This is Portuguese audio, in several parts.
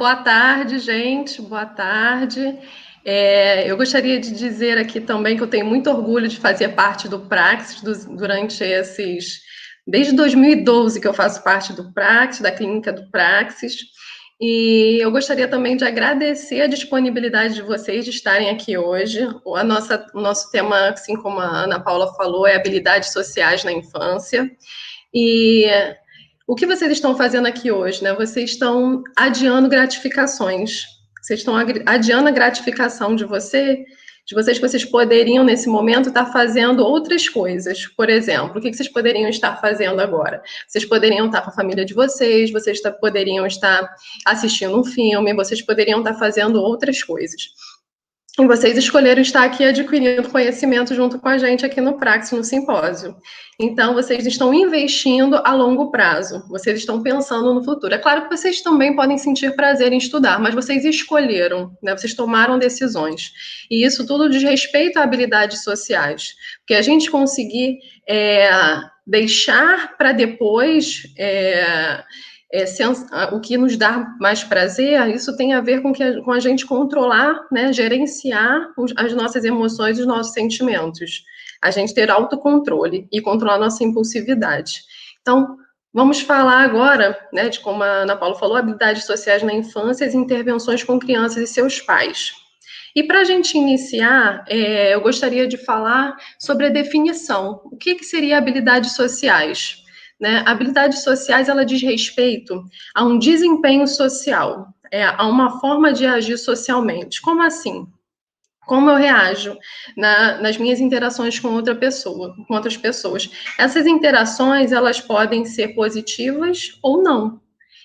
boa tarde, gente, boa tarde. Eu gostaria de dizer aqui também que eu tenho muito orgulho de fazer parte do Praxis durante desde 2012 que eu faço parte do Praxis, da clínica do Praxis, e eu gostaria também de agradecer a disponibilidade de vocês de estarem aqui hoje. O nosso tema, assim como a Ana Paula falou, é habilidades sociais na infância, e o que vocês estão fazendo aqui hoje, né? Vocês estão adiando gratificações. Vocês estão adiando a gratificação de vocês que vocês poderiam, nesse momento, estar fazendo outras coisas. Por exemplo, o que vocês poderiam estar fazendo agora? Vocês poderiam estar com a família de vocês, poderiam estar assistindo um filme, vocês poderiam estar fazendo outras coisas. E vocês escolheram estar aqui adquirindo conhecimento junto com a gente aqui no Praxis, no simpósio. Então, vocês estão investindo a longo prazo, vocês estão pensando no futuro. É claro que vocês também podem sentir prazer em estudar, mas vocês escolheram, né? Vocês tomaram decisões. E isso tudo diz respeito a habilidades sociais. Porque a gente conseguir deixar para depois... o que nos dá mais prazer, isso tem a ver com a gente controlar, né, gerenciar as nossas emoções e os nossos sentimentos. A gente ter autocontrole e controlar a nossa impulsividade. Então, vamos falar agora, né, de como a Ana Paula falou, habilidades sociais na infância e as intervenções com crianças e seus pais. E para a gente iniciar, eu gostaria de falar sobre a definição. O que seria habilidades sociais? Né? Habilidades sociais, ela diz respeito a um desempenho social, a uma forma de agir socialmente. Como assim? Como eu reajo nas minhas interações com com outras pessoas. Essas interações, elas podem ser positivas ou não.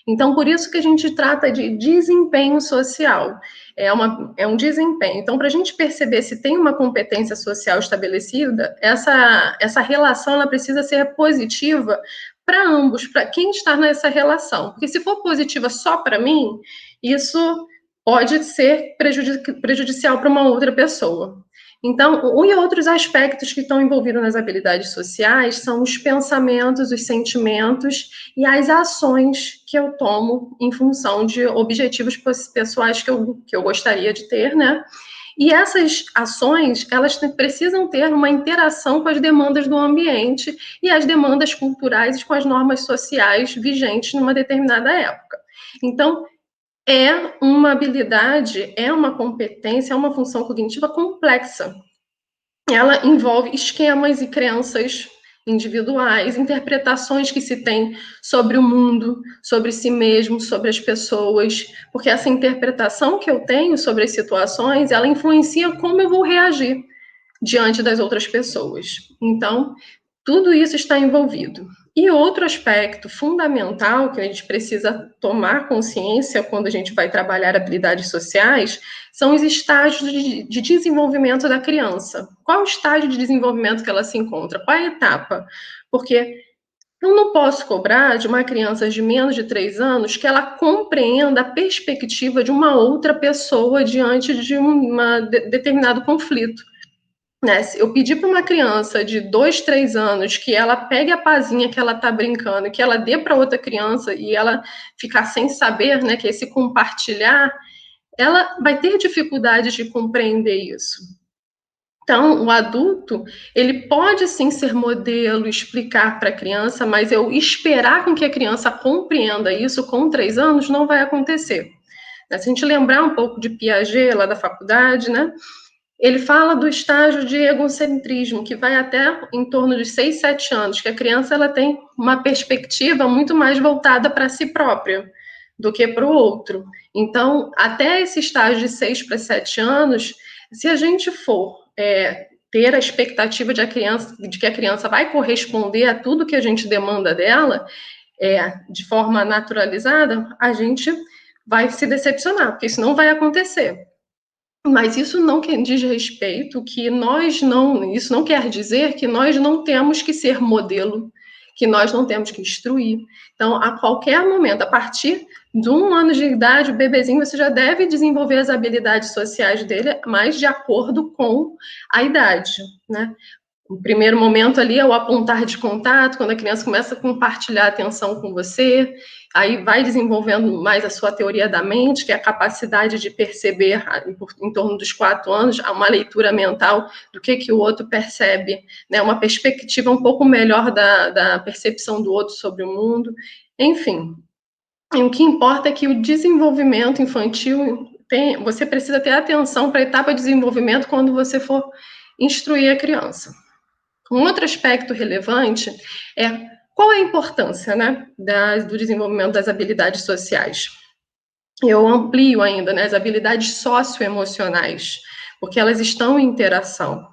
Então, por isso que a gente trata de desempenho social. É um desempenho. Então, para a gente perceber se tem uma competência social estabelecida, essa relação ela precisa ser positiva para ambos, para quem está nessa relação. Porque se for positiva só para mim, isso pode ser prejudicial para uma outra pessoa. Então, e outros aspectos que estão envolvidos nas habilidades sociais são os pensamentos, os sentimentos e as ações que eu tomo em função de objetivos pessoais que eu gostaria de ter, né? E essas ações, elas precisam ter uma interação com as demandas do ambiente e as demandas culturais e com as normas sociais vigentes numa determinada época. Então, é uma habilidade, é uma competência, é uma função cognitiva complexa. Ela envolve esquemas e crenças individuais, interpretações que se tem sobre o mundo, sobre si mesmo, sobre as pessoas, porque essa interpretação que eu tenho sobre as situações, ela influencia como eu vou reagir diante das outras pessoas. Então, tudo isso está envolvido. E outro aspecto fundamental que a gente precisa tomar consciência quando a gente vai trabalhar habilidades sociais são os estágios de desenvolvimento da criança. Qual o estágio de desenvolvimento que ela se encontra? Qual a etapa? Porque eu não posso cobrar de uma criança de menos de 3 anos que ela compreenda a perspectiva de uma outra pessoa diante de determinado conflito. Né? Se eu pedir para uma criança de 2, 3 anos que ela pegue a pazinha que ela está brincando, que ela dê para outra criança e ela ficar sem saber, né, que é esse compartilhar, ela vai ter dificuldade de compreender isso. Então, o adulto, ele pode sim ser modelo, explicar para a criança, mas eu esperar com que a criança compreenda isso com 3 anos não vai acontecer. Se a gente lembrar um pouco de Piaget, lá da faculdade, né? Ele fala do estágio de egocentrismo, que vai até em torno de 6, 7 anos, que a criança ela tem uma perspectiva muito mais voltada para si própria do que para o outro. Então, até esse estágio de 6 para 7 anos, se a gente for ter a expectativa de que a criança vai corresponder a tudo que a gente demanda dela, de forma naturalizada, a gente vai se decepcionar, porque isso não vai acontecer. Mas isso não diz respeito isso não quer dizer que nós não temos que ser modelo, que nós não temos que instruir. Então, a qualquer momento, a partir de 1 ano de idade, o bebezinho, você já deve desenvolver as habilidades sociais dele mais de acordo com a idade, né? O primeiro momento ali é o apontar de contato, quando a criança começa a compartilhar atenção com você, aí vai desenvolvendo mais a sua teoria da mente, que é a capacidade de perceber, em torno dos 4 anos, uma leitura mental do que o outro percebe, né? Uma perspectiva um pouco melhor da percepção do outro sobre o mundo. Enfim, o que importa é que o desenvolvimento infantil, você precisa ter atenção para a etapa de desenvolvimento quando você for instruir a criança. Um outro aspecto relevante é qual é a importância, né, do desenvolvimento das habilidades sociais. Eu amplio ainda, né, as habilidades socioemocionais, porque elas estão em interação.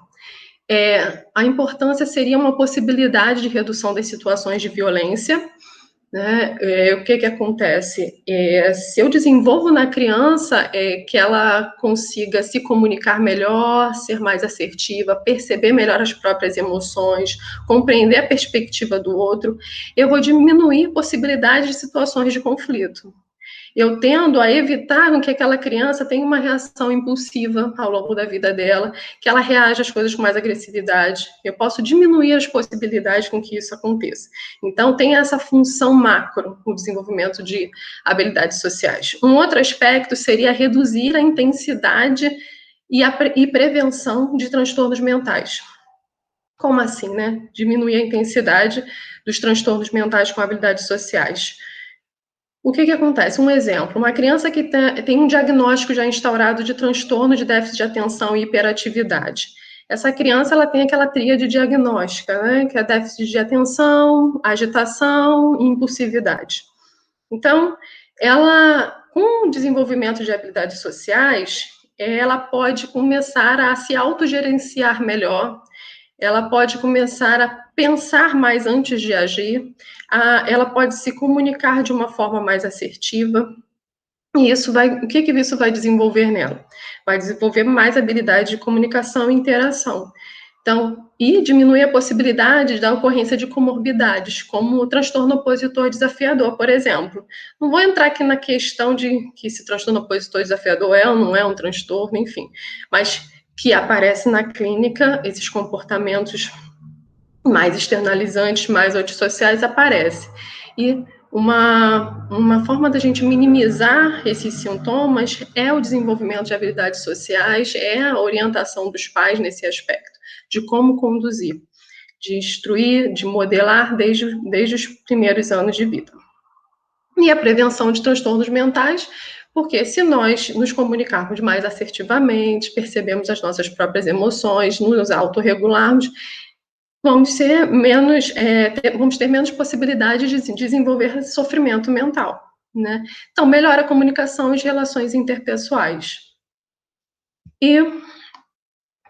A importância seria uma possibilidade de redução das situações de violência, né? O que acontece? Se eu desenvolvo na criança que ela consiga se comunicar melhor, ser mais assertiva, perceber melhor as próprias emoções, compreender a perspectiva do outro, eu vou diminuir a possibilidade de situações de conflito. Eu tendo a evitar que aquela criança tenha uma reação impulsiva ao longo da vida dela, que ela reaja às coisas com mais agressividade. Eu posso diminuir as possibilidades com que isso aconteça. Então, tem essa função macro no desenvolvimento de habilidades sociais. Um outro aspecto seria reduzir a intensidade e prevenção de transtornos mentais. Como assim, né? Diminuir a intensidade dos transtornos mentais com habilidades sociais. O que acontece? Um exemplo, uma criança que tem um diagnóstico já instaurado de transtorno de déficit de atenção e hiperatividade. Essa criança ela tem aquela tríade diagnóstica, né, que é déficit de atenção, agitação e impulsividade. Então, ela, com o desenvolvimento de habilidades sociais, ela pode começar a se autogerenciar melhor, ela pode começar a pensar mais antes de agir, ela pode se comunicar de uma forma mais assertiva, e o que isso vai desenvolver nela? Vai desenvolver mais habilidade de comunicação e interação. Então, e diminuir a possibilidade da ocorrência de comorbidades, como o transtorno opositor desafiador, por exemplo. Não vou entrar aqui na questão de que esse transtorno opositor desafiador é ou não é um transtorno, enfim, mas que aparece na clínica, esses comportamentos mais externalizantes, mais antissociais, aparecem. E uma forma da gente minimizar esses sintomas é o desenvolvimento de habilidades sociais, é a orientação dos pais nesse aspecto, de como conduzir, de instruir, de modelar desde os primeiros anos de vida. E a prevenção de transtornos mentais, porque se nós nos comunicarmos mais assertivamente, percebemos as nossas próprias emoções, nos autorregularmos, vamos ter menos possibilidade de desenvolver sofrimento mental, né? Então, melhora a comunicação e as relações interpessoais. E,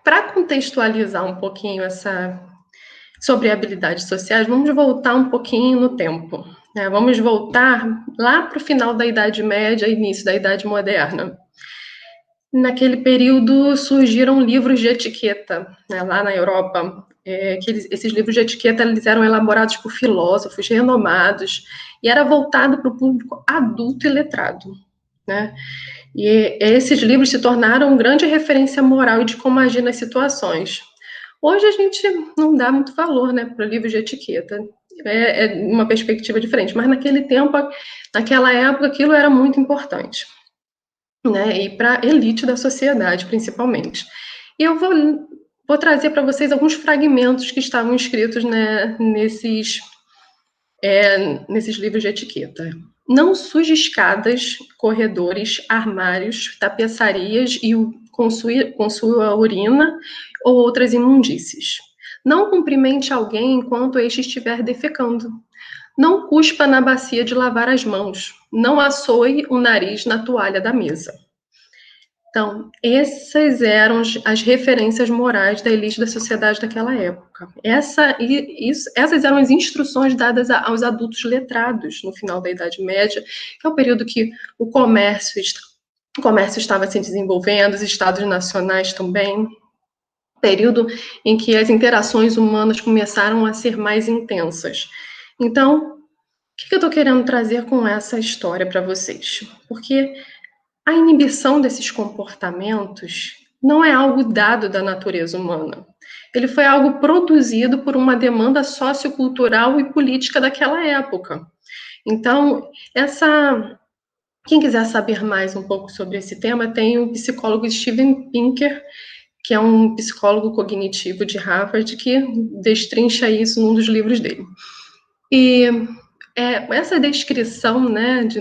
para contextualizar um pouquinho sobre habilidades sociais, vamos voltar um pouquinho no tempo, né? Vamos voltar lá para o final da Idade Média e início da Idade Moderna. Naquele período surgiram livros de etiqueta, né, lá na Europa. Esses livros de etiqueta eles eram elaborados por filósofos renomados e era voltado para o público adulto e letrado, né? E esses livros se tornaram grande referência moral de como agir nas situações. Hoje a gente não dá muito valor, né, para livros de etiqueta. É uma perspectiva diferente, mas naquele tempo, naquela época, aquilo era muito importante, né, e para a elite da sociedade, principalmente. E eu vou trazer para vocês alguns fragmentos que estavam escritos, né, nesses livros de etiqueta. Não suje escadas, corredores, armários, tapeçarias com sua urina ou outras imundícies. Não cumprimente alguém enquanto este estiver defecando. Não cuspa na bacia de lavar as mãos. Não assoe o nariz na toalha da mesa. Então, essas eram as referências morais da elite da sociedade daquela época. Essas eram as instruções dadas aos adultos letrados no final da Idade Média, que é o período que o comércio estava se desenvolvendo, os estados nacionais também, período em que as interações humanas começaram a ser mais intensas. Então, o que eu estou querendo trazer com essa história para vocês? Porque a inibição desses comportamentos não é algo dado da natureza humana. Ele foi algo produzido por uma demanda sociocultural e política daquela época. Então, quem quiser saber mais um pouco sobre esse tema, tem o psicólogo Steven Pinker, que é um psicólogo cognitivo de Harvard, que destrincha isso num dos livros dele. E essa descrição, né, de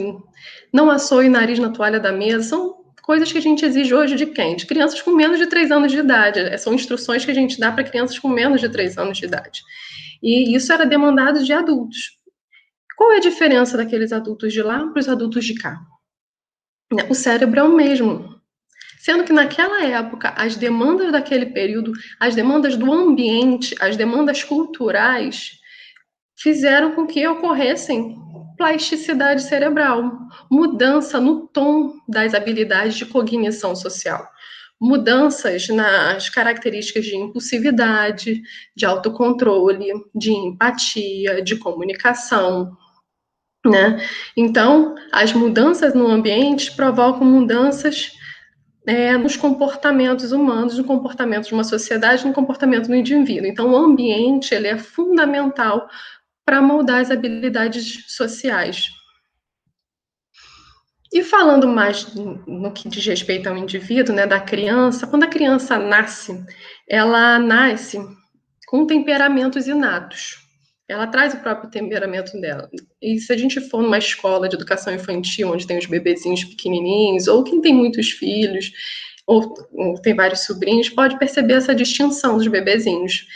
não assoe o nariz na toalha da mesa, são coisas que a gente exige hoje de quem? De crianças com menos de 3 anos de idade. São instruções que a gente dá para crianças com menos de 3 anos de idade. E isso era demandado de adultos. Qual é a diferença daqueles adultos de lá para os adultos de cá? O cérebro é o mesmo. Sendo que naquela época, as demandas daquele período, as demandas do ambiente, as demandas culturais, fizeram com que ocorressem plasticidade cerebral, mudança no tom das habilidades de cognição social, mudanças nas características de impulsividade, de autocontrole, de empatia, de comunicação, né? Então, as mudanças no ambiente provocam mudanças nos comportamentos humanos, no comportamento de uma sociedade, no comportamento do indivíduo. Então, o ambiente ele é fundamental para moldar as habilidades sociais. E falando mais no que diz respeito ao indivíduo, né, da criança, quando a criança nasce, ela nasce com temperamentos inatos. Ela traz o próprio temperamento dela. E se a gente for numa escola de educação infantil, onde tem os bebezinhos pequenininhos, ou quem tem muitos filhos, ou tem vários sobrinhos, pode perceber essa distinção dos bebezinhos.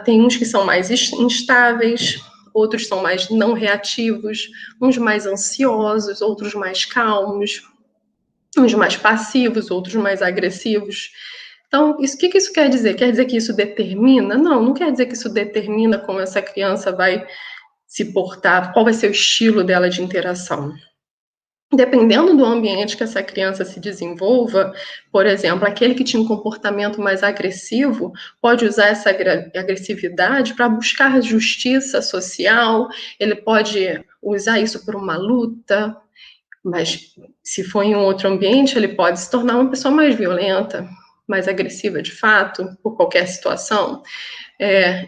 Tem uns que são mais instáveis, outros são mais não reativos, uns mais ansiosos, outros mais calmos, uns mais passivos, outros mais agressivos. Então, o que isso quer dizer? Quer dizer que isso determina? Não, não quer dizer que isso determina como essa criança vai se portar, qual vai ser o estilo dela de interação. Dependendo do ambiente que essa criança se desenvolva, por exemplo, aquele que tinha um comportamento mais agressivo pode usar essa agressividade para buscar justiça social, ele pode usar isso por uma luta, mas se for em um outro ambiente, ele pode se tornar uma pessoa mais violenta, mais agressiva de fato, por qualquer situação.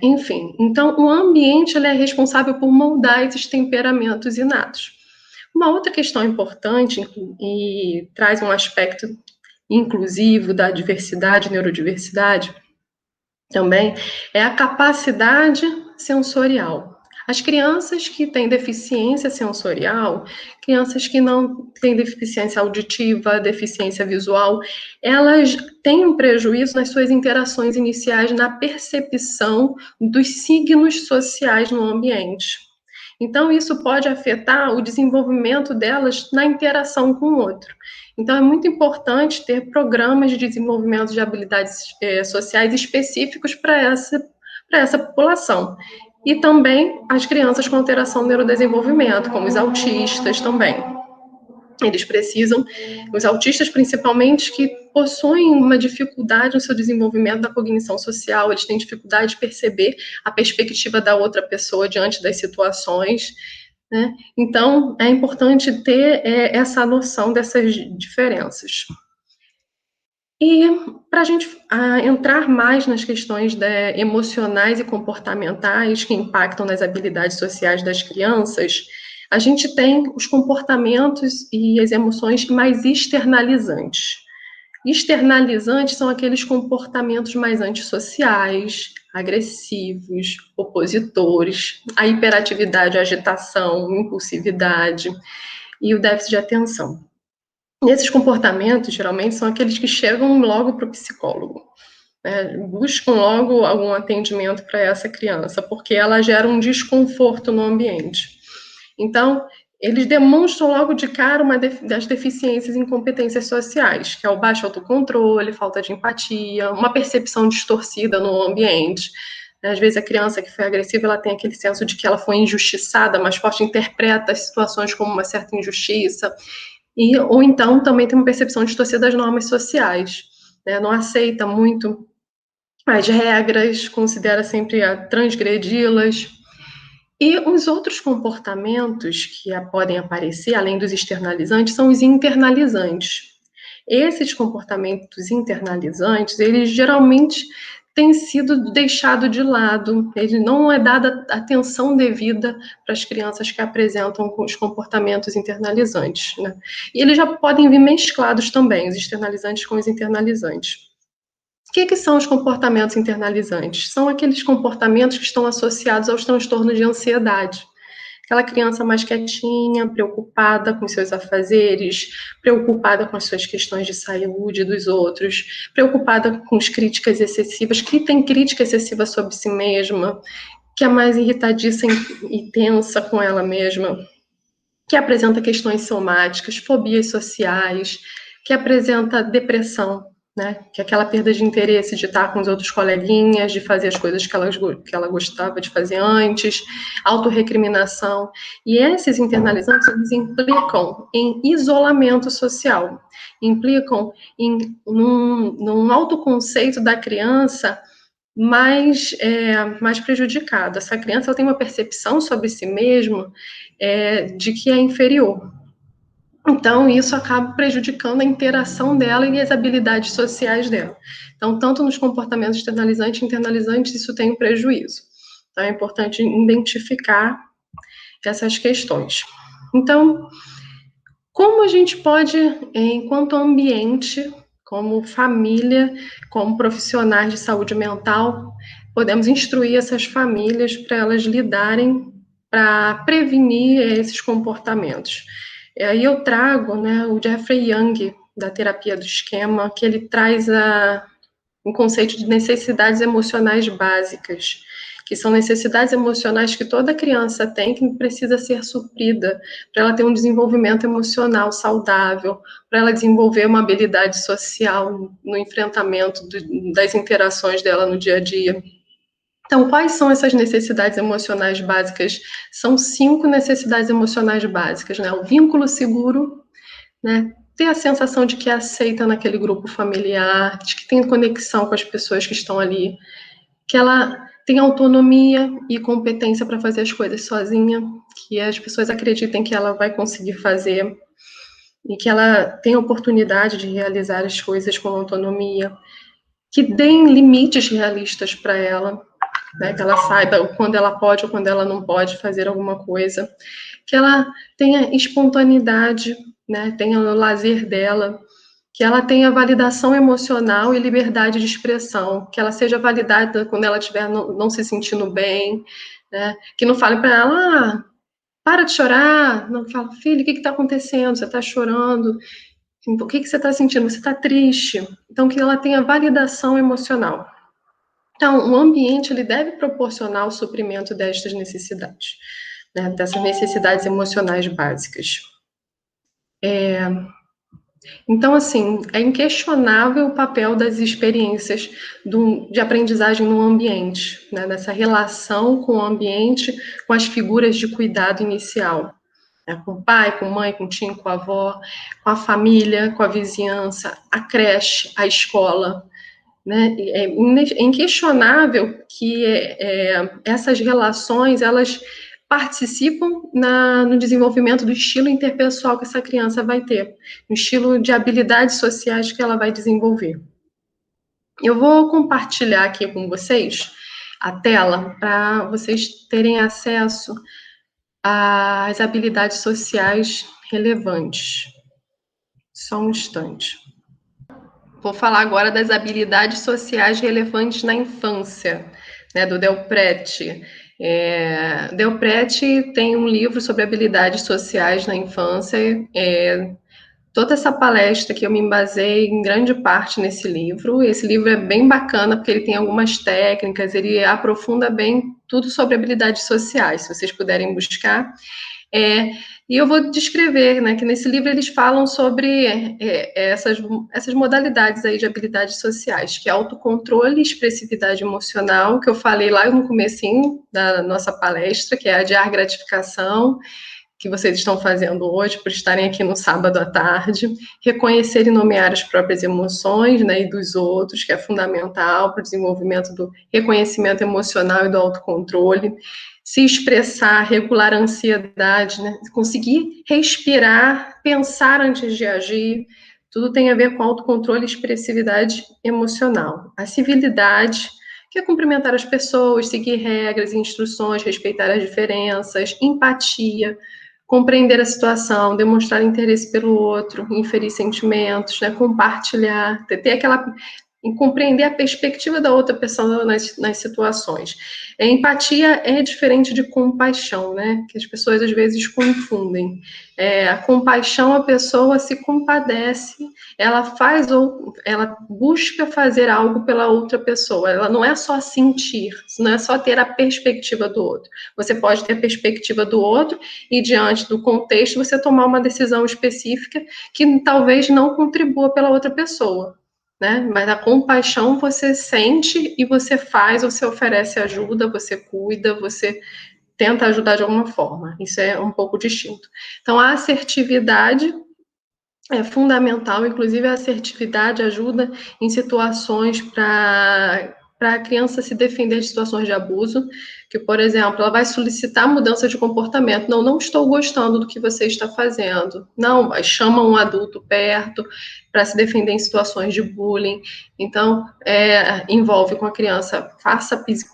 Enfim, então o ambiente ele é responsável por moldar esses temperamentos inatos. Uma outra questão importante e traz um aspecto inclusivo da diversidade, neurodiversidade, também, é a capacidade sensorial. As crianças que têm deficiência sensorial, crianças que não têm deficiência auditiva, deficiência visual, elas têm um prejuízo nas suas interações iniciais na percepção dos signos sociais no ambiente. Então, isso pode afetar o desenvolvimento delas na interação com o outro. Então, é muito importante ter programas de desenvolvimento de habilidades sociais específicos para essa população. E também as crianças com alteração no neurodesenvolvimento, como os autistas também. Eles precisam, os autistas principalmente, que possuem uma dificuldade no seu desenvolvimento da cognição social, eles têm dificuldade de perceber a perspectiva da outra pessoa diante das situações, né? Então, é importante ter essa noção dessas diferenças. E para a gente entrar mais nas questões emocionais e comportamentais que impactam nas habilidades sociais das crianças, a gente tem os comportamentos e as emoções mais externalizantes. Externalizantes são aqueles comportamentos mais antissociais, agressivos, opositores, a hiperatividade, a agitação, impulsividade e o déficit de atenção. Esses comportamentos, geralmente, são aqueles que chegam logo para o psicólogo, né? Buscam logo algum atendimento para essa criança, porque ela gera um desconforto no ambiente. Então, eles demonstram logo de cara uma das deficiências em competências sociais, que é o baixo autocontrole, falta de empatia, uma percepção distorcida no ambiente. Às vezes a criança que foi agressiva, ela tem aquele senso de que ela foi injustiçada, mas forte interpreta as situações como uma certa injustiça. Ou então também tem uma percepção distorcida das normas sociais, né? Não aceita muito as regras, considera sempre transgredi-las. E os outros comportamentos que podem aparecer, além dos externalizantes, são os internalizantes. Esses comportamentos internalizantes, eles geralmente têm sido deixados de lado, ele não é dada atenção devida para as crianças que apresentam os comportamentos internalizantes, né? E eles já podem vir mesclados também, os externalizantes com os internalizantes. O que são os comportamentos internalizantes? São aqueles comportamentos que estão associados aos transtornos de ansiedade. Aquela criança mais quietinha, preocupada com seus afazeres, preocupada com as suas questões de saúde dos outros, preocupada com as críticas excessivas, que tem crítica excessiva sobre si mesma, que é mais irritadiça e tensa com ela mesma, que apresenta questões somáticas, fobias sociais, que apresenta depressão, né? Que é aquela perda de interesse de estar com os outros coleguinhas, de fazer as coisas que ela gostava de fazer antes, autorrecriminação. E esses internalizantes, eles implicam em isolamento social, implicam num autoconceito da criança mais prejudicado. Essa criança ela tem uma percepção sobre si mesma de que é inferior. Então, isso acaba prejudicando a interação dela e as habilidades sociais dela. Então, tanto nos comportamentos externalizantes e internalizantes, isso tem um prejuízo. Então, é importante identificar essas questões. Então, como a gente pode, enquanto ambiente, como família, como profissionais de saúde mental, podemos instruir essas famílias para elas lidarem, para prevenir esses comportamentos? E aí eu trago, né, o Jeffrey Young, da terapia do esquema, que ele traz um conceito de necessidades emocionais básicas, que são necessidades emocionais que toda criança tem, que precisa ser suprida, para ela ter um desenvolvimento emocional saudável, para ela desenvolver uma habilidade social no enfrentamento das interações dela no dia a dia. Então, quais são essas necessidades emocionais básicas? São 5 necessidades emocionais básicas, né? O vínculo seguro, né? Ter a sensação de que é aceita naquele grupo familiar, de que tem conexão com as pessoas que estão ali, que ela tem autonomia e competência para fazer as coisas sozinha, que as pessoas acreditem que ela vai conseguir fazer e que ela tem a oportunidade de realizar as coisas com autonomia, que deem limites realistas para ela, né, que ela saiba quando ela pode ou quando ela não pode fazer alguma coisa, que ela tenha espontaneidade, né, tenha o lazer dela, que ela tenha validação emocional e liberdade de expressão, que ela seja validada quando ela estiver não se sentindo bem, né, que não fale para ela, para de chorar, não fala, filho, o que está acontecendo? Você está chorando? O que você está sentindo? Você está triste? Então, que ela tenha validação emocional. Então, o ambiente ele deve proporcionar o suprimento destas necessidades, né, dessas necessidades emocionais básicas. Então, assim, é inquestionável o papel das experiências de aprendizagem no ambiente, né, nessa relação com o ambiente, com as figuras de cuidado inicial, né, com o pai, com a mãe, com o tio, com a avó, com a família, com a vizinhança, a creche, a escola. Né? É inquestionável que essas relações elas participam no desenvolvimento do estilo interpessoal que essa criança vai ter, no estilo de habilidades sociais que ela vai desenvolver. Eu vou compartilhar aqui com vocês a tela para vocês terem acesso às habilidades sociais relevantes. Só um instante. Vou falar agora das habilidades sociais relevantes na infância, né, do Del Prete. Del Prete tem um livro sobre habilidades sociais na infância. Toda essa palestra que eu me embasei em grande parte nesse livro. Esse livro é bem bacana porque ele tem algumas técnicas, ele aprofunda bem tudo sobre habilidades sociais, se vocês puderem buscar. E eu vou descrever, né, que nesse livro eles falam sobre essas modalidades aí de habilidades sociais, que é autocontrole e expressividade emocional, que eu falei lá no comecinho da nossa palestra, que é adiar gratificação, que vocês estão fazendo hoje por estarem aqui no sábado à tarde, reconhecer e nomear as próprias emoções, né, e dos outros, que é fundamental para o desenvolvimento do reconhecimento emocional e do autocontrole, se expressar, regular a ansiedade, né, conseguir respirar, pensar antes de agir, Tudo tem a ver com autocontrole e expressividade emocional. A civilidade, que é cumprimentar as pessoas, seguir regras e instruções, respeitar as diferenças. Empatia, compreender a situação, demonstrar interesse pelo outro, inferir sentimentos, né, compartilhar, ter aquela em compreender a perspectiva da outra pessoa nas situações. A empatia é diferente de compaixão, né? Que as pessoas às vezes confundem. A compaixão, a pessoa se compadece, ela faz ou ela busca fazer algo pela outra pessoa. Ela não é só sentir, não é só ter a perspectiva do outro. Você pode ter a perspectiva do outro e, diante do contexto, você tomar uma decisão específica que talvez não contribua pela outra pessoa. Né? Mas a compaixão você sente e você faz, você oferece ajuda, você cuida, você tenta ajudar de alguma forma. Isso é um pouco distinto. Então, a assertividade é fundamental, inclusive a assertividade ajuda em situações para a criança se defender de situações de abuso, que, por exemplo, ela vai solicitar mudança de comportamento. Não estou gostando do que você está fazendo. Não, chama um adulto perto para se defender em situações de bullying. Então, envolve com a criança,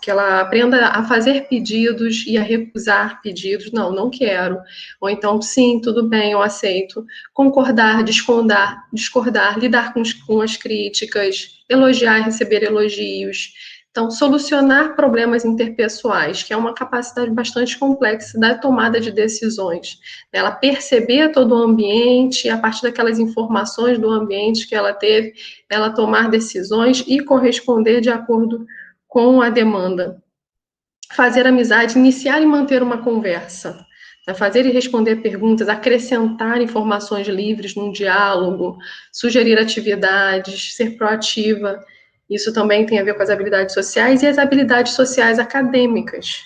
que ela aprenda a fazer pedidos e a recusar pedidos. Não quero. Ou então, sim, tudo bem, eu aceito. Concordar, discordar, lidar com as críticas, elogiar e receber elogios. Então, solucionar problemas interpessoais, que é uma capacidade bastante complexa da tomada de decisões. Ela perceber todo o ambiente, a partir daquelas informações do ambiente que ela teve, ela tomar decisões e corresponder de acordo com a demanda. Fazer amizade, iniciar e manter uma conversa. Fazer e responder perguntas, acrescentar informações livres num diálogo, sugerir atividades, ser proativa. Isso também tem a ver com as habilidades sociais e as habilidades sociais acadêmicas,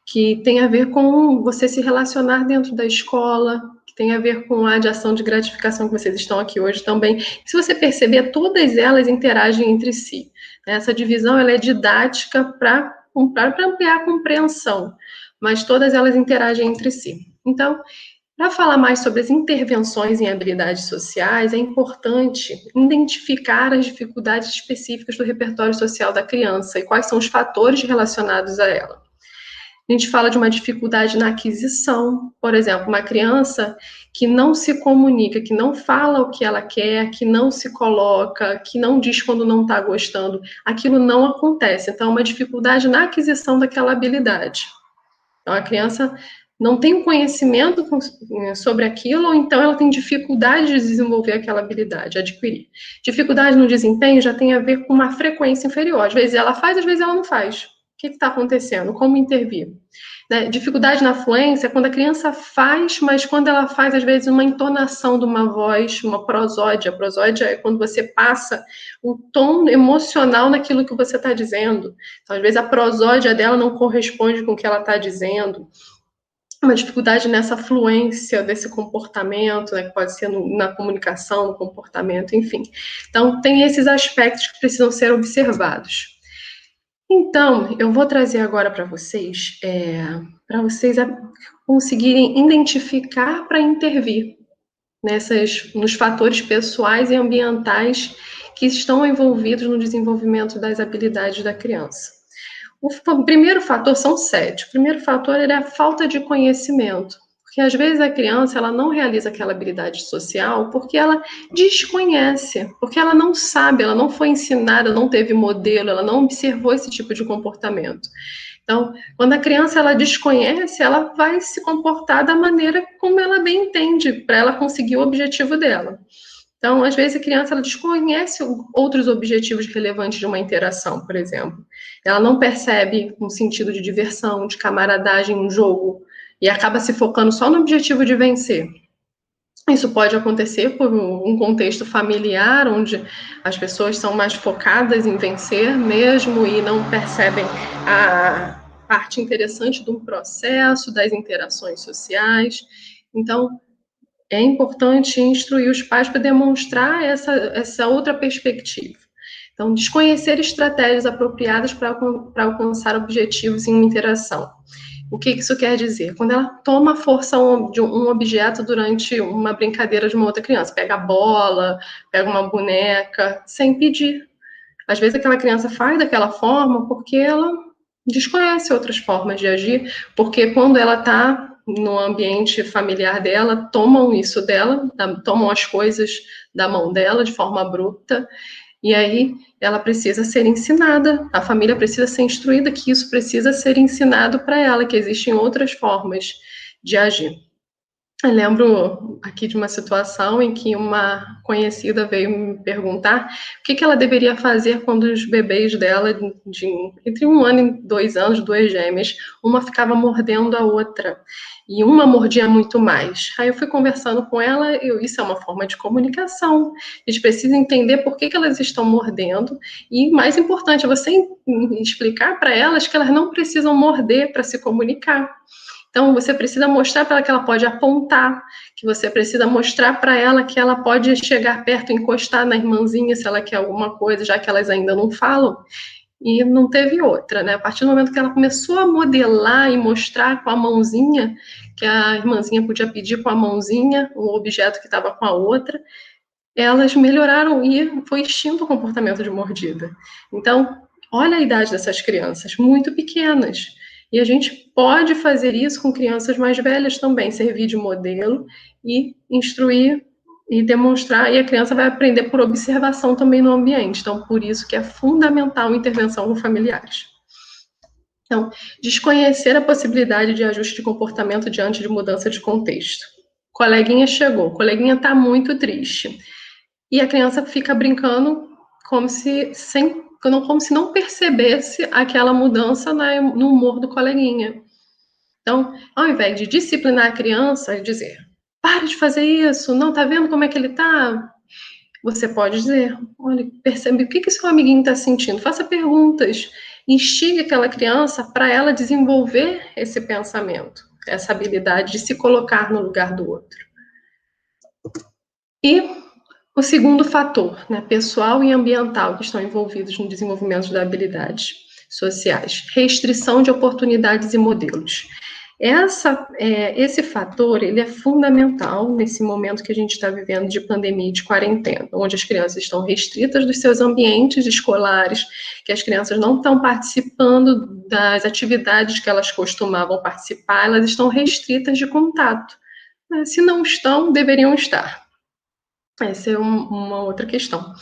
que tem a ver com você se relacionar dentro da escola, que tem a ver com a de ação de gratificação que vocês estão aqui hoje também. Se você perceber, todas elas interagem entre si. Essa divisão ela é didática para ampliar a compreensão, mas todas elas interagem entre si. Então, para falar mais sobre as intervenções em habilidades sociais, é importante identificar as dificuldades específicas do repertório social da criança e quais são os fatores relacionados a ela. A gente fala de uma dificuldade na aquisição, por exemplo, uma criança que não se comunica, que não fala o que ela quer, que não se coloca, que não diz quando não está gostando, aquilo não acontece. Então, é uma dificuldade na aquisição daquela habilidade. Então, a criança não tem o conhecimento sobre aquilo, ou então ela tem dificuldade de desenvolver aquela habilidade, adquirir. Dificuldade no desempenho já tem a ver com uma frequência inferior. Às vezes ela faz, às vezes ela não faz. O que está acontecendo? Como intervir? Né? Dificuldade na fluência é quando a criança faz, mas quando ela faz, às vezes, uma entonação de uma voz, uma prosódia. A prosódia é quando você passa o tom emocional naquilo que você está dizendo. Então, às vezes, a prosódia dela não corresponde com o que ela está dizendo. Uma dificuldade nessa fluência desse comportamento, né, que pode ser na comunicação, no comportamento, enfim. Então, tem esses aspectos que precisam ser observados. Então, eu vou trazer agora para vocês conseguirem identificar para intervir nos fatores pessoais e ambientais que estão envolvidos no desenvolvimento das habilidades da criança. O primeiro fator são 7. O primeiro fator é a falta de conhecimento. Porque, às vezes, a criança ela não realiza aquela habilidade social porque ela desconhece, porque ela não sabe, ela não foi ensinada, não teve modelo, ela não observou esse tipo de comportamento. Então, quando a criança ela desconhece, ela vai se comportar da maneira como ela bem entende, para ela conseguir o objetivo dela. Então, às vezes, a criança ela desconhece outros objetivos relevantes de uma interação, por exemplo. Ela não percebe um sentido de diversão, de camaradagem, um jogo, e acaba se focando só no objetivo de vencer. Isso pode acontecer por um contexto familiar, onde as pessoas são mais focadas em vencer mesmo e não percebem a parte interessante do processo, das interações sociais. Então, é importante instruir os pais para demonstrar essa outra perspectiva. Então, desconhecer estratégias apropriadas para alcançar objetivos em uma interação. O que isso quer dizer? Quando ela toma a força de um objeto durante uma brincadeira de uma outra criança, pega a bola, pega uma boneca, sem pedir. Às vezes aquela criança faz daquela forma porque ela desconhece outras formas de agir, porque quando ela está no ambiente familiar dela, tomam isso dela, tomam as coisas da mão dela de forma abrupta, e aí ela precisa ser ensinada, a família precisa ser instruída que isso precisa ser ensinado para ela, que existem outras formas de agir. Eu lembro aqui de uma situação em que uma conhecida veio me perguntar o que ela deveria fazer quando os bebês dela, entre 1 ano e 2 anos, 2 gêmeas, uma ficava mordendo a outra, e uma mordia muito mais. Aí eu fui conversando com ela, isso é uma forma de comunicação, a gente precisa entender por que elas estão mordendo, e mais importante, é você explicar para elas que elas não precisam morder para se comunicar. Então, você precisa mostrar para ela que ela pode apontar, que você precisa mostrar para ela que ela pode chegar perto, encostar na irmãzinha se ela quer alguma coisa, já que elas ainda não falam. E não teve outra, né? A partir do momento que ela começou a modelar e mostrar com a mãozinha, que a irmãzinha podia pedir com a mãozinha o objeto que estava com a outra, elas melhoraram e foi extinto o comportamento de mordida. Então, olha a idade dessas crianças, muito pequenas. E a gente pode fazer isso com crianças mais velhas também, servir de modelo e instruir e demonstrar, e a criança vai aprender por observação também no ambiente. Então, por isso que é fundamental a intervenção com familiares. Então, desconhecer a possibilidade de ajuste de comportamento diante de mudança de contexto. Coleguinha chegou, coleguinha está muito triste. E a criança fica brincando como se não percebesse aquela mudança no humor do coleguinha. Então, ao invés de disciplinar a criança e dizer, para de fazer isso, não tá vendo como é que ele tá? Você pode dizer, olha, percebe o que seu amiguinho está sentindo, faça perguntas, instigue aquela criança para ela desenvolver esse pensamento, essa habilidade de se colocar no lugar do outro. E o segundo fator, né, pessoal e ambiental, que estão envolvidos no desenvolvimento das habilidades sociais, restrição de oportunidades e modelos. Esse fator, ele é fundamental nesse momento que a gente está vivendo de pandemia e de quarentena, onde as crianças estão restritas dos seus ambientes escolares, que as crianças não estão participando das atividades que elas costumavam participar, elas estão restritas de contato. Se não estão, deveriam estar. Essa é uma outra questão.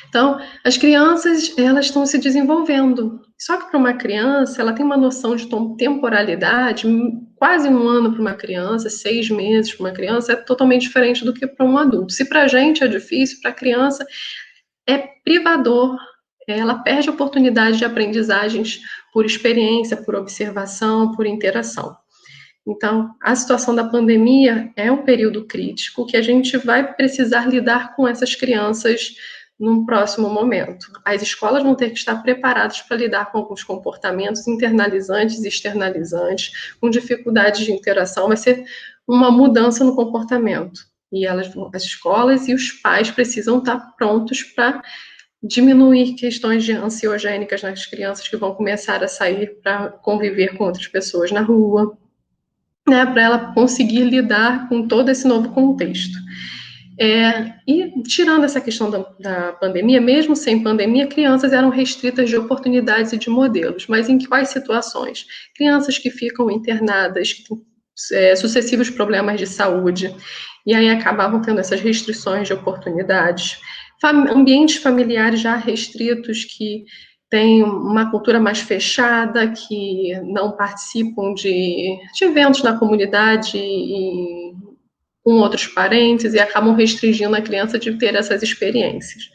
Então, as crianças, elas estão se desenvolvendo. Só que para uma criança, ela tem uma noção de temporalidade, quase 1 ano para uma criança, 6 meses para uma criança, é totalmente diferente do que para um adulto. Se para a gente é difícil, para a criança é privador. Ela perde oportunidade de aprendizagens por experiência, por observação, por interação. Então, a situação da pandemia é um período crítico que a gente vai precisar lidar com essas crianças num próximo momento. As escolas vão ter que estar preparadas para lidar com alguns comportamentos internalizantes e externalizantes, com dificuldades de interação, vai ser uma mudança no comportamento. E as escolas e os pais precisam estar prontos para diminuir questões de ansiogênicas nas crianças que vão começar a sair para conviver com outras pessoas na rua, né, para ela conseguir lidar com todo esse novo contexto. E tirando essa questão da pandemia, mesmo sem pandemia, crianças eram restritas de oportunidades e de modelos, mas em quais situações? Crianças que ficam internadas, que têm sucessivos problemas de saúde, e aí acabavam tendo essas restrições de oportunidades. Ambientes familiares já restritos, que tem uma cultura mais fechada, que não participam de eventos na comunidade e com outros parentes e acabam restringindo a criança de ter essas experiências.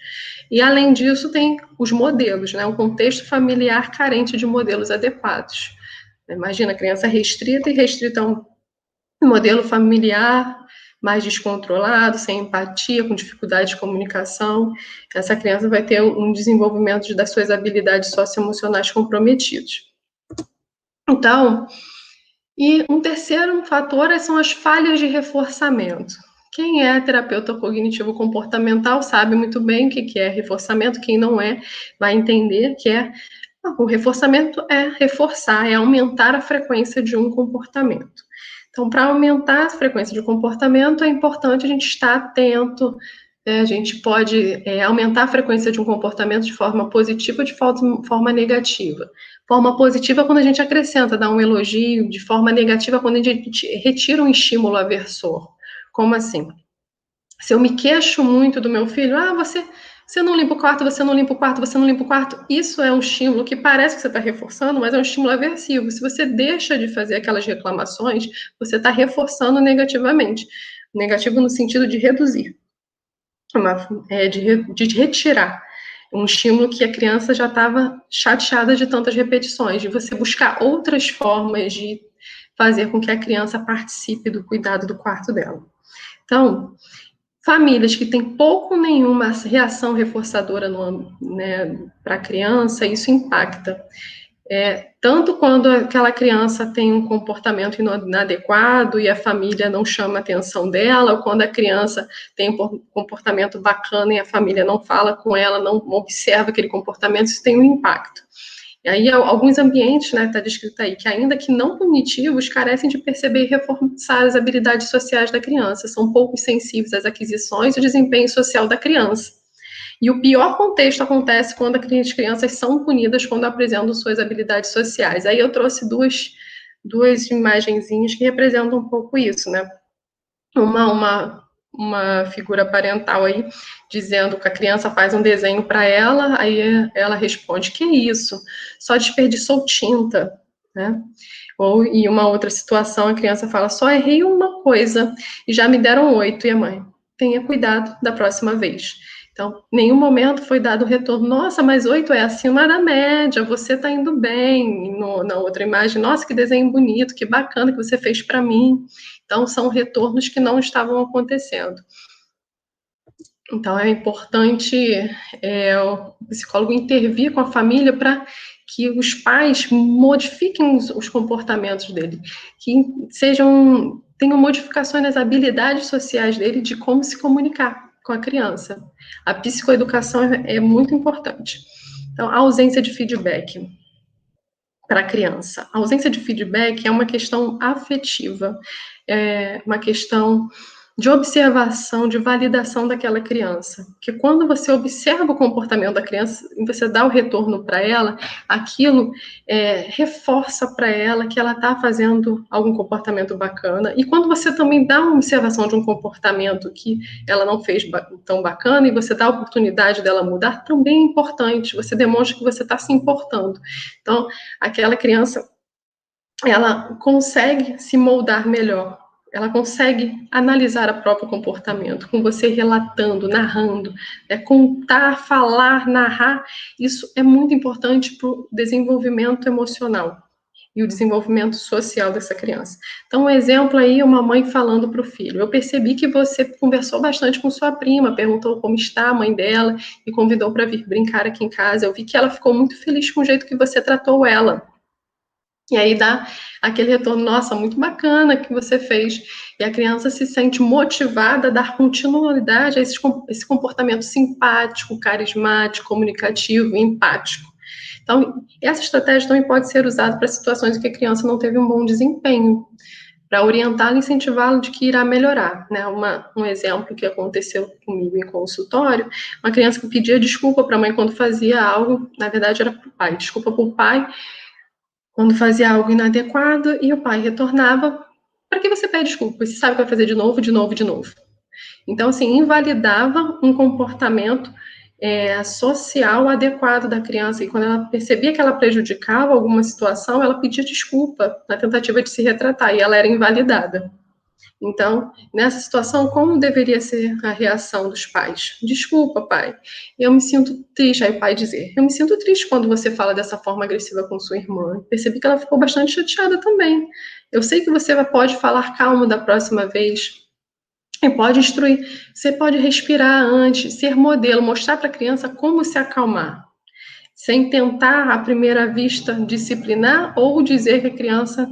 E, além disso, tem os modelos, né? O contexto familiar carente de modelos adequados. Imagina a criança restrita e restrita a um modelo familiar mais descontrolado, sem empatia, com dificuldade de comunicação. Essa criança vai ter um desenvolvimento das suas habilidades socioemocionais comprometidas. Então, e um terceiro fator são as falhas de reforçamento. Quem é terapeuta cognitivo-comportamental sabe muito bem o que é reforçamento, quem não é vai entender que é O reforçamento é reforçar, é aumentar a frequência de um comportamento. Então, para aumentar a frequência de comportamento, é importante a gente estar atento. A gente pode aumentar a frequência de um comportamento de forma positiva ou de forma negativa. Forma positiva quando a gente acrescenta, dá um elogio, de forma negativa quando a gente retira um estímulo aversor. Como assim? Se eu me queixo muito do meu filho, você não limpa o quarto, você não limpa o quarto, você não limpa o quarto, isso é um estímulo que parece que você está reforçando, mas é um estímulo aversivo. Se você deixa de fazer aquelas reclamações, você está reforçando negativamente. Negativo no sentido de reduzir, de retirar um estímulo que a criança já estava chateada de tantas repetições, de você buscar outras formas de fazer com que a criança participe do cuidado do quarto dela. Então, famílias que têm pouco ou nenhuma reação reforçadora para a criança, isso impacta. Tanto quando aquela criança tem um comportamento inadequado e a família não chama a atenção dela, ou quando a criança tem um comportamento bacana e a família não fala com ela, não observa aquele comportamento, isso tem um impacto. E aí, alguns ambientes, está descrito aí, que ainda que não punitivos, carecem de perceber e reforçar as habilidades sociais da criança, são pouco sensíveis às aquisições e desempenho social da criança. E o pior contexto acontece quando as crianças são punidas quando apresentam suas habilidades sociais. Aí eu trouxe duas imagenzinhas que representam um pouco isso, né? Uma figura parental aí, dizendo que a criança faz um desenho para ela, aí ela responde, que isso? Só desperdiçou tinta, né? E uma outra situação, a criança fala, só errei uma coisa e já me deram 8, e a mãe, tenha cuidado da próxima vez. Então, em nenhum momento foi dado o retorno, nossa, mas 8 é acima da média, você está indo bem. Na outra imagem, nossa, que desenho bonito, que bacana que você fez para mim. Então, são retornos que não estavam acontecendo. Então, é importante o psicólogo intervir com a família para que os pais modifiquem os comportamentos dele, que tenham modificações nas habilidades sociais dele de como se comunicar com a criança. A psicoeducação é muito importante. Então, a ausência de feedback para a criança. A ausência de feedback é uma questão afetiva, é uma questão de observação, de validação daquela criança. Porque quando você observa o comportamento da criança e você dá o retorno para ela, aquilo reforça para ela que ela está fazendo algum comportamento bacana. E quando você também dá uma observação de um comportamento que ela não fez tão bacana e você dá a oportunidade dela mudar, também é importante. Você demonstra que você está se importando. Então, aquela criança, ela consegue se moldar melhor. Ela consegue analisar o próprio comportamento, com você relatando, narrando, contar, falar, narrar. Isso é muito importante para o desenvolvimento emocional e o desenvolvimento social dessa criança. Então, um exemplo aí, uma mãe falando para o filho, eu percebi que você conversou bastante com sua prima, perguntou como está a mãe dela e convidou para vir brincar aqui em casa. Eu vi que ela ficou muito feliz com o jeito que você tratou ela. E aí dá aquele retorno, nossa, muito bacana que você fez. E a criança se sente motivada a dar continuidade a esse comportamento simpático, carismático, comunicativo e empático. Então, essa estratégia também pode ser usada para situações em que a criança não teve um bom desempenho, para orientá-la e incentivá-la de que irá melhorar. Né? Um exemplo que aconteceu comigo em consultório, uma criança que pedia desculpa para a mãe quando fazia algo, na verdade era para o pai, desculpa para o pai, quando fazia algo inadequado, e o pai retornava, para que você pede desculpa? Você sabe que vai fazer de novo, de novo, de novo. Então, assim, invalidava um comportamento social adequado da criança, e quando ela percebia que ela prejudicava alguma situação, ela pedia desculpa na tentativa de se retratar, e ela era invalidada. Então, nessa situação, como deveria ser a reação dos pais? Desculpa, pai, eu me sinto triste. Aí o pai dizer, eu me sinto triste quando você fala dessa forma agressiva com sua irmã. Percebi que ela ficou bastante chateada também. Eu sei que você pode falar calmo da próxima vez, e pode instruir. Você pode respirar antes, ser modelo, mostrar para a criança como se acalmar, sem tentar, à primeira vista, disciplinar ou dizer que a criança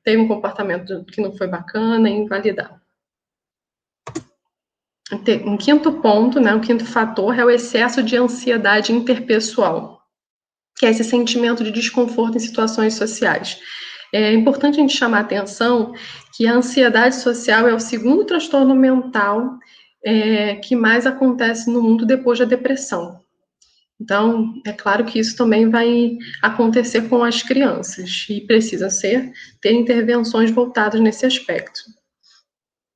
teve um comportamento que não foi bacana e invalidar. Um quinto ponto, o quinto fator é o excesso de ansiedade interpessoal. que é esse sentimento de desconforto em situações sociais. É importante a gente chamar a atenção que a ansiedade social é o segundo transtorno mental que mais acontece no mundo depois da depressão. Então, é claro que isso também vai acontecer com as crianças e precisa ter intervenções voltadas nesse aspecto.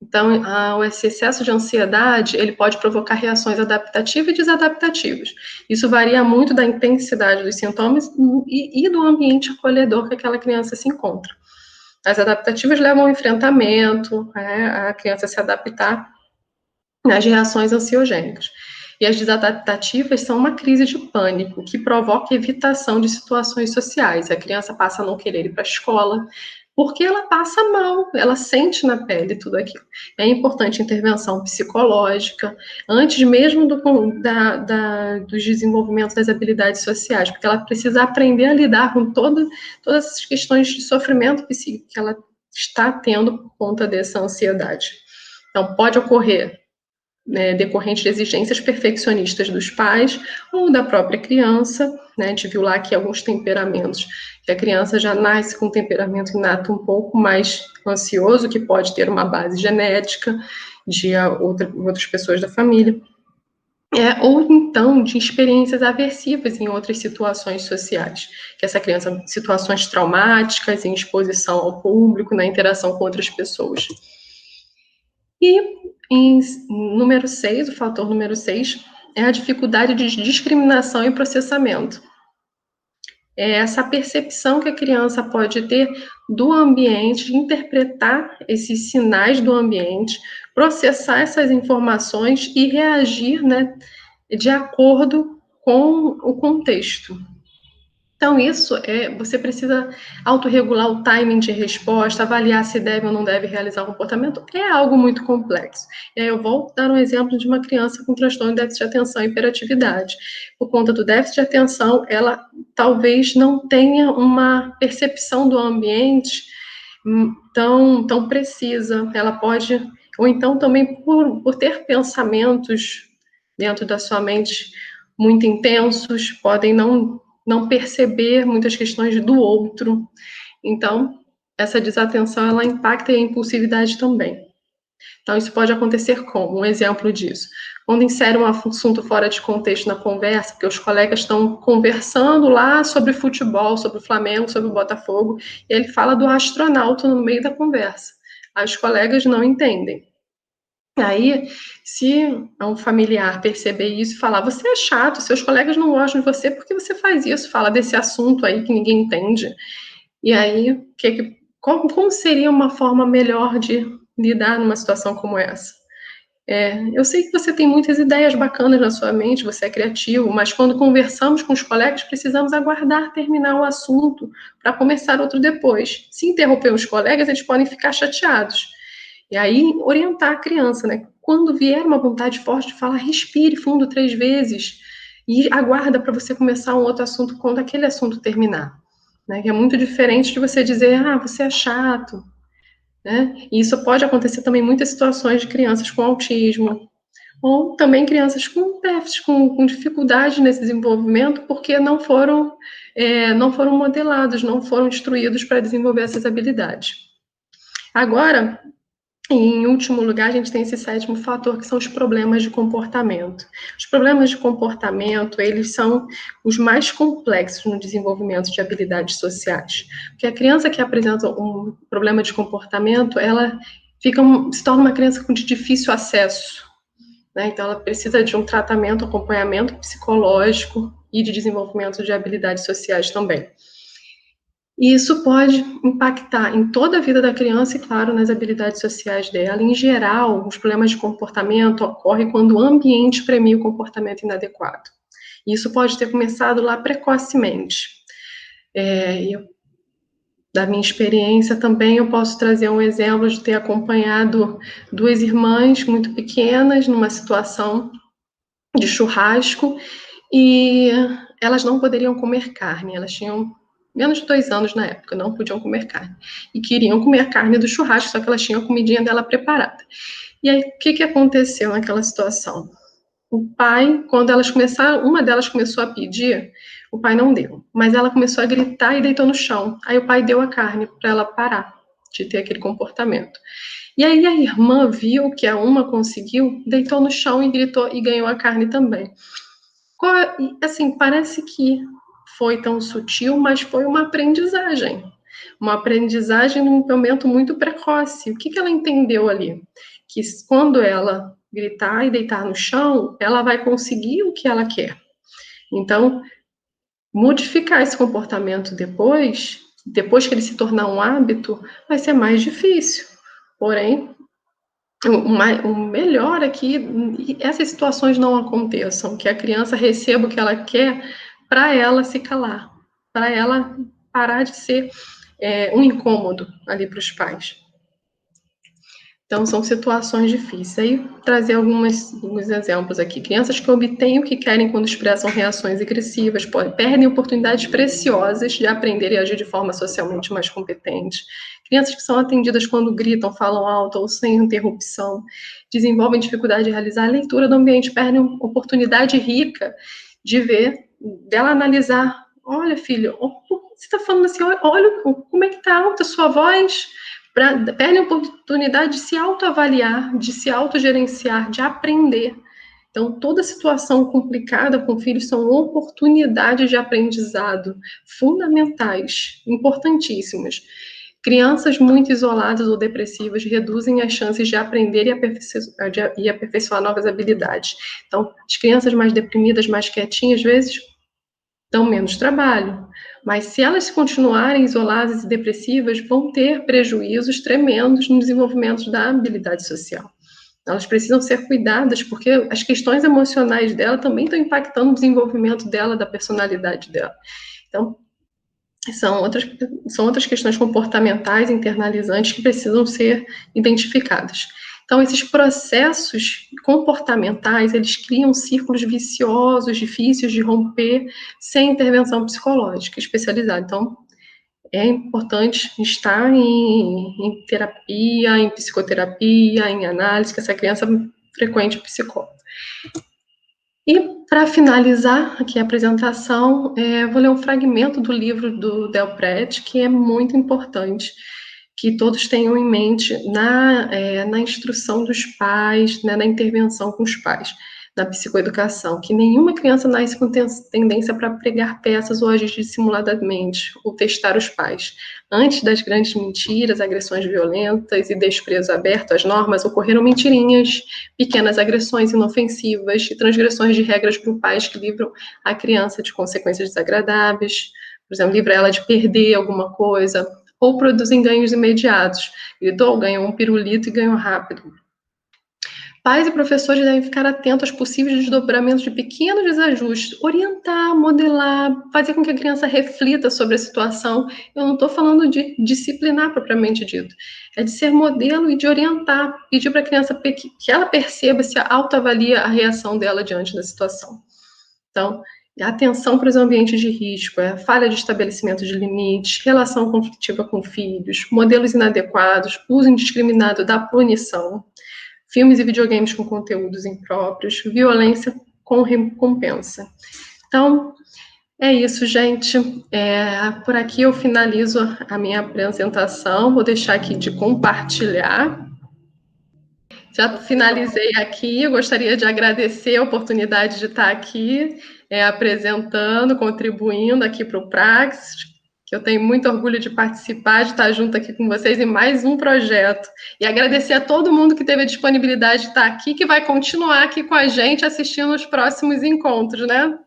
Então, esse excesso de ansiedade, ele pode provocar reações adaptativas e desadaptativas. Isso varia muito da intensidade dos sintomas e do ambiente acolhedor que aquela criança se encontra. As adaptativas levam ao enfrentamento, a criança se adaptar às reações ansiogênicas. E as desadaptativas são uma crise de pânico que provoca evitação de situações sociais. A criança passa a não querer ir para a escola, porque ela passa mal, ela sente na pele tudo aquilo. É importante intervenção psicológica, antes mesmo dos desenvolvimentos das habilidades sociais, porque ela precisa aprender a lidar com todas essas questões de sofrimento psíquico que ela está tendo por conta dessa ansiedade. Então, pode ocorrer decorrente de exigências perfeccionistas dos pais ou da própria criança, né? A gente viu lá que alguns temperamentos, que a criança já nasce com um temperamento inato um pouco mais ansioso, que pode ter uma base genética de outras pessoas da família, ou então de experiências aversivas em outras situações sociais, que essa criança, situações traumáticas, em exposição ao público, na interação com outras pessoas. E em número 6, o fator número 6, é a dificuldade de discriminação e processamento. É essa percepção que a criança pode ter do ambiente, de interpretar esses sinais do ambiente, processar essas informações e reagir, né, de acordo com o contexto. Então, você precisa autorregular o timing de resposta, avaliar se deve ou não deve realizar o comportamento, é algo muito complexo. E aí eu vou dar um exemplo de uma criança com transtorno de déficit de atenção e hiperatividade. Por conta do déficit de atenção, ela talvez não tenha uma percepção do ambiente tão precisa, ela pode, ou então também por ter pensamentos dentro da sua mente muito intensos, podem não perceber muitas questões do outro. Então, essa desatenção, ela impacta a impulsividade também. Então, isso pode acontecer como? Um exemplo disso. Quando insere um assunto fora de contexto na conversa, porque os colegas estão conversando lá sobre futebol, sobre o Flamengo, sobre o Botafogo, e ele fala do astronauta no meio da conversa. Aí os colegas não entendem. Aí, se um familiar perceber isso e falar, você é chato, seus colegas não gostam de você porque você faz isso, fala desse assunto aí que ninguém entende. E aí, como seria uma forma melhor de lidar numa situação como essa? Eu sei que você tem muitas ideias bacanas na sua mente, você é criativo, mas quando conversamos com os colegas, precisamos aguardar terminar o assunto para começar outro depois. Se interromper os colegas, eles podem ficar chateados. E aí, orientar a criança, né? Quando vier uma vontade forte de falar, respire fundo 3 vezes e aguarda para você começar um outro assunto quando aquele assunto terminar. Né? Que é muito diferente de você dizer, você é chato. Né? E isso pode acontecer também em muitas situações de crianças com autismo, ou também crianças com déficit, com dificuldade nesse desenvolvimento, porque não foram modelados, não foram instruídos para desenvolver essas habilidades. Agora, em último lugar, a gente tem esse 7º fator, que são os problemas de comportamento. Os problemas de comportamento, eles são os mais complexos no desenvolvimento de habilidades sociais. Porque a criança que apresenta um problema de comportamento, ela se torna uma criança de difícil acesso. Né? Então, ela precisa de um tratamento, acompanhamento psicológico e de desenvolvimento de habilidades sociais também. E isso pode impactar em toda a vida da criança e, claro, nas habilidades sociais dela. Em geral, os problemas de comportamento ocorrem quando o ambiente premia o comportamento inadequado. E isso pode ter começado lá precocemente. Da minha experiência também, eu posso trazer um exemplo de ter acompanhado 2 irmãs muito pequenas numa situação de churrasco e elas não poderiam comer carne, elas tinham menos de 2 anos na época, não podiam comer carne. E queriam comer carne do churrasco, só que elas tinham a comidinha dela preparada. E aí, o que aconteceu naquela situação? O pai, quando elas começaram, uma delas começou a pedir, o pai não deu, mas ela começou a gritar e deitou no chão. Aí o pai deu a carne para ela parar de ter aquele comportamento. E aí a irmã viu que a uma conseguiu, deitou no chão e gritou e ganhou a carne também. Assim, parece que foi tão sutil, mas foi uma aprendizagem. Uma aprendizagem num momento muito precoce. O que ela entendeu ali? Que quando ela gritar e deitar no chão, ela vai conseguir o que ela quer. Então, modificar esse comportamento depois que ele se tornar um hábito, vai ser mais difícil. Porém, o melhor é que essas situações não aconteçam, que a criança receba o que ela quer para ela se calar, para ela parar de ser um incômodo ali para os pais. Então, são situações difíceis. Aí, trazer alguns exemplos aqui. Crianças que obtêm o que querem quando expressam reações agressivas, perdem oportunidades preciosas de aprender e agir de forma socialmente mais competente. Crianças que são atendidas quando gritam, falam alto ou sem interrupção, desenvolvem dificuldade de realizar a leitura do ambiente, perdem oportunidade rica de ver, dela analisar. Olha, filho, você está falando assim, olha como é que está alta a sua voz. Perdem a oportunidade de se autoavaliar, de se autogerenciar, de aprender. Então, toda situação complicada com filhos são oportunidades de aprendizado fundamentais, importantíssimas. Crianças muito isoladas ou depressivas reduzem as chances de aprender e aperfeiçoar novas habilidades. Então, as crianças mais deprimidas, mais quietinhas, às vezes, dão menos trabalho. Mas se elas continuarem isoladas e depressivas, vão ter prejuízos tremendos no desenvolvimento da habilidade social. Elas precisam ser cuidadas, porque as questões emocionais dela também estão impactando o desenvolvimento dela, da personalidade dela. Então, são outras questões comportamentais, internalizantes, que precisam ser identificadas. Então, esses processos comportamentais, eles criam círculos viciosos, difíceis de romper, sem intervenção psicológica especializada. Então, é importante estar em terapia, em psicoterapia, em análise, que essa criança frequente o psicólogo. E, para finalizar aqui a apresentação, vou ler um fragmento do livro do Del Prete, que é muito importante, que todos tenham em mente na instrução dos pais, né, na intervenção com os pais, na psicoeducação, que nenhuma criança nasce com tendência para pregar peças ou agir dissimuladamente, ou testar os pais. Antes das grandes mentiras, agressões violentas e desprezo aberto às normas, ocorreram mentirinhas, pequenas agressões inofensivas e transgressões de regras grupais que livram a criança de consequências desagradáveis, por exemplo, livra ela de perder alguma coisa, ou produzem ganhos imediatos. Gritou, ganhou um pirulito e ganhou rápido. Pais e professores devem ficar atentos aos possíveis desdobramentos de pequenos desajustes, orientar, modelar, fazer com que a criança reflita sobre a situação. Eu não estou falando de disciplinar propriamente dito, é de ser modelo e de orientar, pedir para a criança que ela perceba, se autoavalia a reação dela diante da situação. Então, atenção para os ambientes de risco, falha de estabelecimento de limites, relação conflitiva com filhos, modelos inadequados, uso indiscriminado da punição, filmes e videogames com conteúdos impróprios, violência com recompensa. Então, é isso, gente. Por aqui eu finalizo a minha apresentação. Vou deixar aqui de compartilhar. Já finalizei aqui. Eu gostaria de agradecer a oportunidade de estar aqui apresentando, contribuindo aqui para o Praxis, que eu tenho muito orgulho de participar, de estar junto aqui com vocês em mais um projeto. E agradecer a todo mundo que teve a disponibilidade de estar aqui, que vai continuar aqui com a gente assistindo os próximos encontros, né?